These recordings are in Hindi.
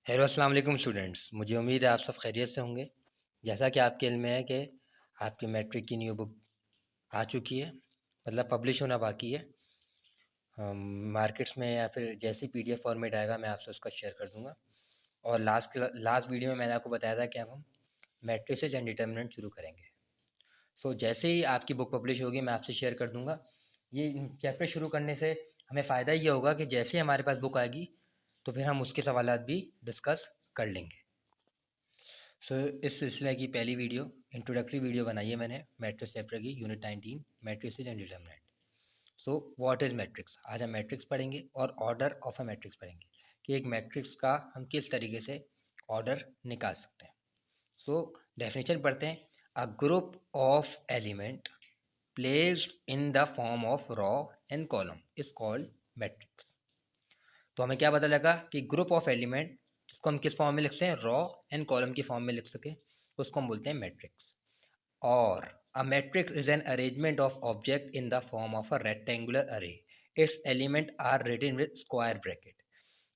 हेलो अस्सलाम वालेकुम स्टूडेंट्स। मुझे उम्मीद है आप सब खैरियत से होंगे। जैसा कि आपके इल्म में है कि आपकी मैट्रिक की न्यू बुक आ चुकी है, मतलब पब्लिश होना बाकी है। मार्केट्स में या फिर जैसी पीडीएफ फॉर्मेट आएगा मैं आपसे उसका शेयर कर दूंगा। और लास्ट वीडियो में मैंने आपको बताया था कि अब हम मैट्रिसेस एंड डिटर्मिनेंट शुरू करेंगे। सो जैसे ही आपकी बुक पब्लिश होगी मैं आपसे शेयर कर दूंगा। ये चैप्टर शुरू करने से हमें फ़ायदा ये होगा कि जैसे ही हमारे पास बुक आएगी तो फिर हम उसके सवालात भी डिस्कस कर लेंगे। इस सिलसिले की पहली वीडियो इंट्रोडक्टरी वीडियो बनाई है मैंने मैट्रिक्स चैप्टर की, unit 19 matrices and determinant. So what is matrix. आज हम मैट्रिक्स पढ़ेंगे और ऑर्डर ऑफ अ मैट्रिक्स पढ़ेंगे कि एक मैट्रिक्स का हम किस तरीके से ऑर्डर निकाल सकते हैं। सो डेफिनेशन पढ़ते हैं। A group of element placed in the form of raw and column is called matrix. तो हमें क्या पता लगा कि ग्रुप ऑफ एलिमेंट जिसको हम किस फॉर्म में लिखते हैं, रॉ एंड कॉलम की फॉर्म में लिख सके, उसको हम बोलते हैं मैट्रिक्स। और a matrix is an arrangement of object in the form of a rectangular array. Its element are written with square bracket.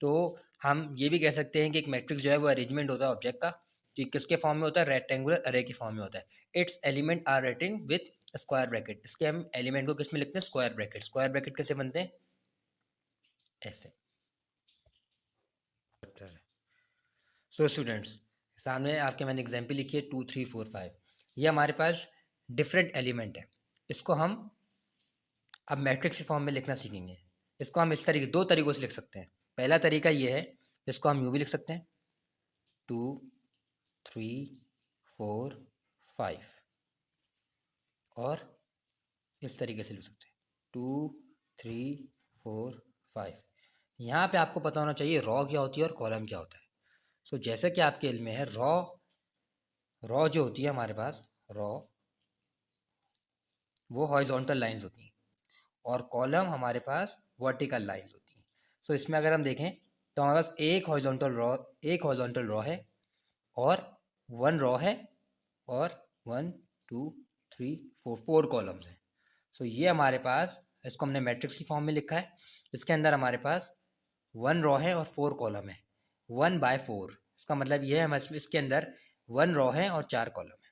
तो हम ये भी कह सकते हैं कि एक मैट्रिक्स जो है वो अरेंजमेंट होता है ऑब्जेक्ट का, जो किसके फॉर्म में होता है, रेक्टेंगुलर अरे की फॉर्म में होता है। Its element are written with square bracket. इसके हम एलिमेंट को किस में लिखते हैं, स्क्वायर ब्रैकेट। स्क्वायर ब्रैकेट कैसे बनते हैं, ऐसे। सो स्टूडेंट्स, सामने आपके मैंने एग्जाम्पल लिखी है 2 3 4 5। ये हमारे पास डिफरेंट एलिमेंट है। इसको हम अब मैट्रिक्स के फॉर्म में लिखना सीखेंगे। इसको हम इस तरीके, दो तरीक़ों से लिख सकते हैं। पहला तरीका ये है, इसको हम यूँ भी लिख सकते हैं 2 3 4 5, और इस तरीके से लिख सकते हैं 2 3 4 5। यहाँ पे आपको पता होना चाहिए रॉ क्या होती है और कॉलम क्या होता है। सो जैसे कि आपके इल्म में है, रॉ जो होती है हमारे पास, रॉ वो हॉरिजॉन्टल लाइंस होती हैं, और कॉलम हमारे पास वर्टिकल लाइंस होती हैं। सो इसमें अगर हम देखें तो हमारे पास एक हॉरिजॉन्टल रॉ है, और वन रॉ है, और 1 2 3 4 4 कॉलम्स हैं। सो ये हमारे पास, इसको हमने मैट्रिक्स की फॉर्म में लिखा है। इसके अंदर हमारे पास 1 रॉ है और 4 कॉलम है, 1/4। इसका मतलब ये है हमारे इसके अंदर 1 रॉ है और 4 कॉलम है।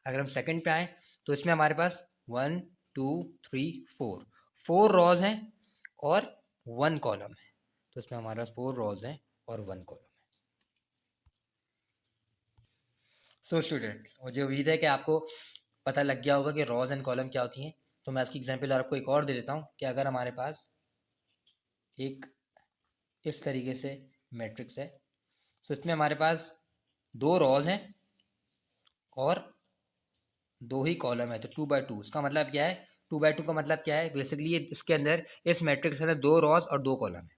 अगर हम सेकंड पे आए तो इसमें हमारे पास 1 2 3 4 रॉज हैं और 1 कॉलम है। तो इसमें हमारे पास 4 रॉज हैं और 1 कॉलम है। सो स्टूडेंट, मुझे उम्मीद है कि आपको पता लग गया होगा कि रॉज एंड कॉलम क्या होती हैं। तो मैं इसकी एग्जांपल आपको एक और दे देता हूँ कि अगर हमारे पास एक इस तरीके से मैट्रिक्स है, तो इसमें हमारे पास 2 रॉज हैं और 2 ही कॉलम है, तो 2/2। इसका मतलब क्या है, 2/2 का मतलब क्या है, बेसिकली इसके अंदर, इस मैट्रिक्स के अंदर 2 रॉज और 2 कॉलम है।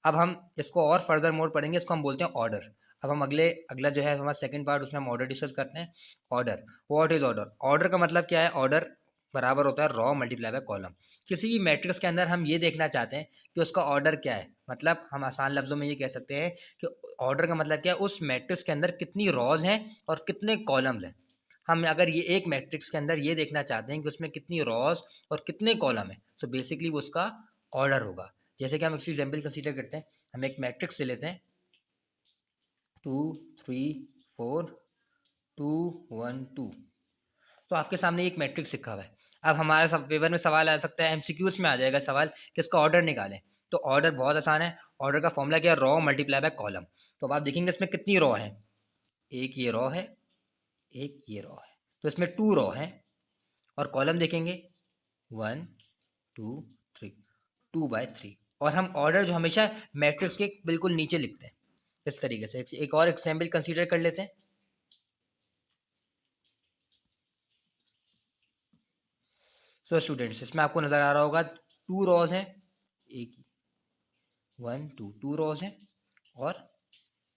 अब हम इसको और फर्दर मोड पढ़ेंगे, इसको हम बोलते हैं ऑर्डर। अब हम अगला जो है हमारा सेकंड पार्ट, उसमें हम ऑर्डर डिस्कस करते हैं। Order, what is order. Order का मतलब क्या है, ऑर्डर बराबर होता है रॉ मल्टीप्लाई बाय कॉलम। किसी भी मैट्रिक्स के अंदर हम ये देखना चाहते हैं कि उसका ऑर्डर क्या है। मतलब हम आसान लफ्जों में ये कह सकते हैं कि ऑर्डर का मतलब क्या है, उस मैट्रिक्स के अंदर कितनी रॉज हैं और कितने कॉलम्स हैं। हम अगर ये एक मैट्रिक्स के अंदर ये देखना चाहते हैं कि उसमें कितनी रॉज और कितने कॉलम है, तो बेसिकली वो उसका ऑर्डर होगा। जैसे कि हम इसकी एग्जाम्पल कंसीडर करते हैं। हम एक मैट्रिक्स ले लेते हैं 2 3 4 2 1 2। तो आपके सामने एक मैट्रिक्स लिखा हुआ है। अब हमारे सब पेपर में सवाल आ सकता है, एमसीक्यूज में आ जाएगा सवाल कि इसका ऑर्डर निकालें। तो ऑर्डर बहुत आसान है। ऑर्डर का फॉर्मूला क्या है, रॉ मल्टीप्लाई बाय कॉलम। तो अब आप देखेंगे इसमें कितनी रॉ है, एक ये रॉ है, एक ये रॉ है, तो इसमें 2 रॉ है। और कॉलम देखेंगे 1 2 3, 2/3। और हम ऑर्डर जो हमेशा मैट्रिक्स के बिल्कुल नीचे लिखते हैं इस तरीके से। एक और एग्जाम्पल कंसीडर कर लेते हैं। सो स्टूडेंट्स, इसमें आपको नजर आ रहा होगा 2 रॉज हैं, एक 1 2 2 रॉज हैं, और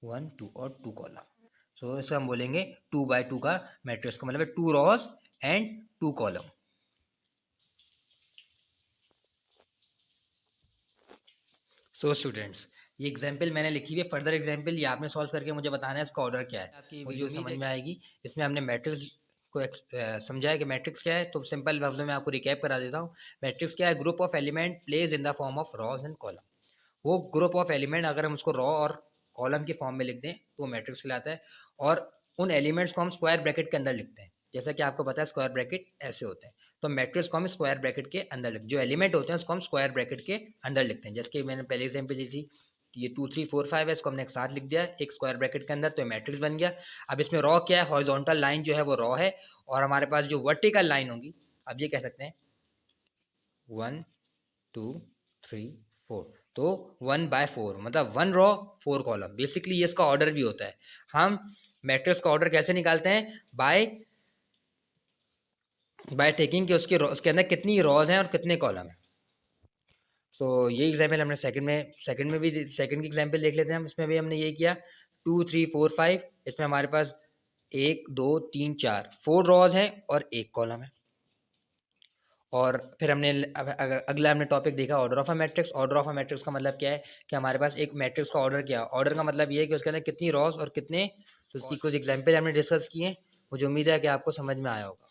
1 2 और 2 कॉलम। सो इसे हम बोलेंगे 2/2 का मैट्रिक्स का मतलब है 2 rows and 2 column. So students, ये एग्जाम्पल मैंने लिखी हुई है। फर्दर एग्जाम्पल ये आपने सॉल्व करके मुझे बताना है इसका ऑर्डर क्या है। आपकी वीडियो समझ में आएगी। इसमें हमने मैट्रिक्स को समझा है कि मैट्रिक्स क्या है। तो सिंपल लफ्ज़ों में आपको रिकैप करा देता हूँ। मैट्रिक्स क्या है, group of element placed in the form of rows and column. वो ग्रुप ऑफ एलिमेंट, अगर हम उसको रॉ और कॉलम के फॉर्म में लिख दें तो वो मैट्रिक्स कहलाता है। और उन एलिमेंट्स को हम स्क्वायर ब्रैकेट के अंदर लिखते हैं, जैसा कि आपको पता है स्क्वायर ब्रैकेट ऐसे होते हैं, तो मैट्रिक्स को हम स्क्वायर ब्रैकेट के अंदर लिखते हैं, जो एलिमेंट होते हैं उसको हम स्क्वायर ब्रैकेट के अंदर लिखते हैं। जैसे कि मैंने पहले एग्जाम्पल दी थी, ये 2 3 4 5 है, इसको हमने एक साथ लिख दिया एक स्क्वायर ब्रैकेट के अंदर, तो मैट्रिक्स बन गया। अब इसमें रॉ क्या है, हॉरिजॉन्टल लाइन जो है वो रॉ है, और हमारे पास जो वर्टिकल लाइन होगी, अब ये कह सकते हैं 1 2 3 4, तो 1/4 मतलब 1 रॉ 4 कॉलम, बेसिकली ये इसका ऑर्डर भी होता है। हम मैट्रिक्स का ऑर्डर कैसे निकालते हैं, बाय टेकिंग कि उसके अंदर कितनी रॉज हैं और कितने कॉलम हैं। तो ये एग्जाम्पल हमने सेकंड की एग्जाम्पल देख लेते हैं हम। इसमें भी हमने ये किया 2 3 4 5, इसमें हमारे पास 1 2 3 4 रॉज हैं और 1 कॉलम है। और फिर हमने अगला हमने टॉपिक देखा order of a matrix. Order of a matrix का मतलब क्या है कि हमारे पास एक मैट्रिक्स का ऑर्डर क्या है, ऑर्डर का मतलब ये है कि उसके अंदर कितनी रॉज और कितने, तो उसकी कुछ एग्जाम्पल हमने डिस्कस किए। मुझे उम्मीद है कि आपको समझ में आया होगा।